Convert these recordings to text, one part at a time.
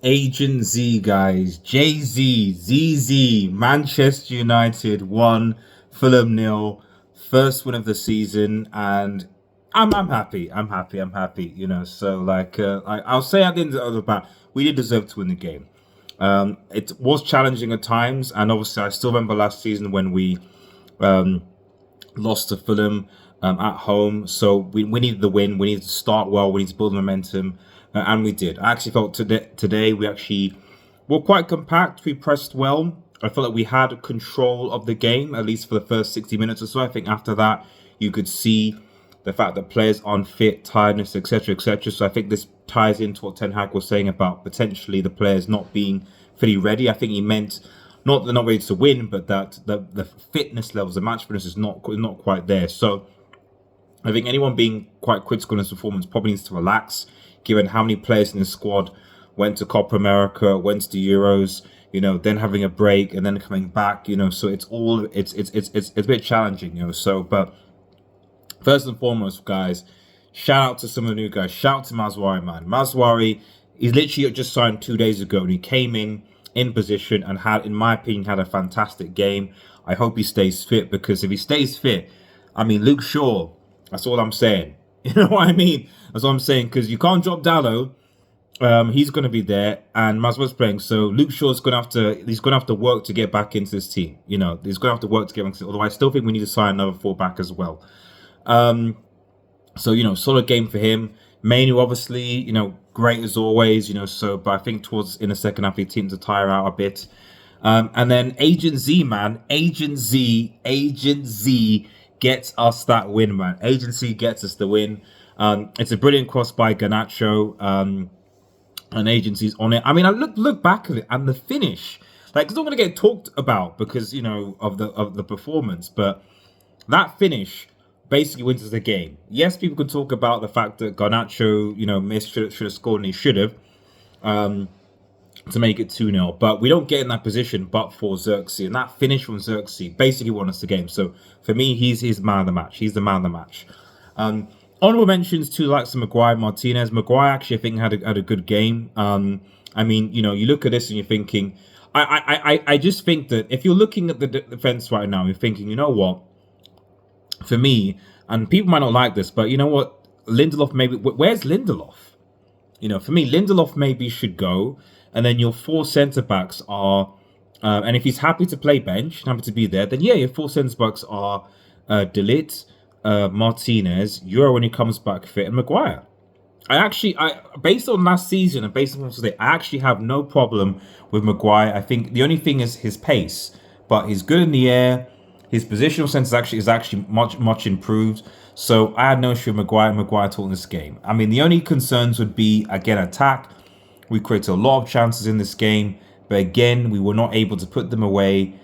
Agent Z, guys. Jay-Z, ZZ, Manchester United 1, Fulham nil. First win of the season, and I'm happy. I'm happy. So I'll say at the end of the bat, we did deserve to win the game. It was challenging at times, and obviously I still remember last season when we lost to Fulham at home. So we needed the win. We needed to start well. We needed to build momentum, and we did. I actually felt today we actually were quite compact. We pressed well. I felt like we had control of the game, at least for the first 60 minutes or so. I think after that, you could see the fact that players aren't fit, tiredness, etc., etc. So I think this ties into what Ten Hag was saying about potentially the players not being fully ready. I think he meant not that they're not ready to win, but that the fitness levels, the match fitness is not quite there. So I think anyone being quite critical in his performance probably needs to relax, given how many players in the squad went to Copa America, went to the Euros, then having a break and then coming back, so it's a bit challenging, so, but first and foremost, guys, shout out to some of the new guys. Shout out to Mazwari, man. Mazwari, he's literally just signed 2 days ago, and he came in position and had, in my opinion, had a fantastic game. I hope he stays fit, because if he stays fit, I mean, Luke Shaw, that's all I'm saying. You know what I mean? That's what I'm saying, because you can't drop Dallo. He's going to be there, and Mazwari's playing. So Luke Shaw's going to have to work to get back into this team. He's going to have to work to get back into it. Although I still think we need to sign another fullback as well. So, solid game for him. Mainu, obviously, great as always, but I think in the second half, he seemed to tire out a bit. And then Agent Z, man. Agent Z gets us that win, man. Agent Z gets us the win. It's a brilliant cross by Garnacho, and Agent Z's on it. I mean, I look back at it, and the finish, it's not going to get talked about because, of the performance, but that finish basically wins us the game. Yes, people could talk about the fact that Garnacho, missed, should have scored, and he should have, to make it 2-0. But we don't get in that position but for Zirkzee. And that finish from Zirkzee basically won us the game. So for me, he's man of the match. He's the man of the match. Honorable mentions to likes of Maguire, Martinez. Maguire actually, I think, had a good game. I mean, you look at this and you're thinking, I just think that if you're looking at the defense right now, you're thinking, you know what? For me, and people might not like this, but you know what? Lindelof maybe. Where's Lindelof? For me, Lindelof maybe should go, and then your four centre backs are, and if he's happy to play bench, happy to be there, then yeah, your four centre backs are ligt, Martinez, Euro when he comes back fit, and Maguire. I based on last season and based on today, I actually have no problem with Maguire. I think the only thing is his pace, but he's good in the air. His positional sense is actually much improved. So I had no issue with Maguire talking this game. I mean, the only concerns would be, again, attack. We created a lot of chances in this game, but again, we were not able to put them away.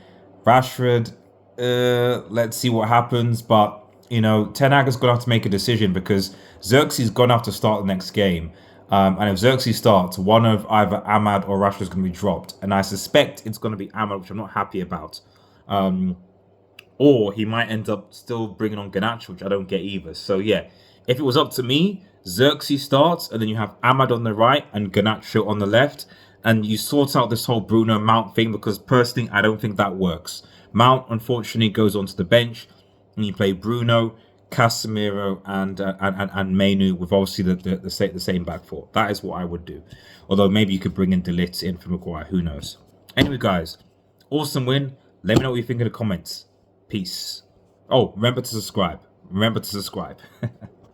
Rashford, let's see what happens. But, Ten Hag is going to have to make a decision because Zirkzee's going to have to start the next game. And if Zirkzee starts, one of either Ahmad or Rashford is going to be dropped. And I suspect it's going to be Ahmad, which I'm not happy about. Or he might end up still bringing on Garnacho, which I don't get either. So, yeah, if it was up to me, Zirkzee starts, and then you have Ahmad on the right and Garnacho on the left, and you sort out this whole Bruno Mount thing, because personally, I don't think that works. Mount, unfortunately, goes onto the bench, and you play Bruno, Casemiro, and Mainu with obviously the same back four. That is what I would do. Although maybe you could bring in ligt in for Maguire. Who knows? Anyway, guys, awesome win. Let me know what you think in the comments. Peace. Oh, remember to subscribe.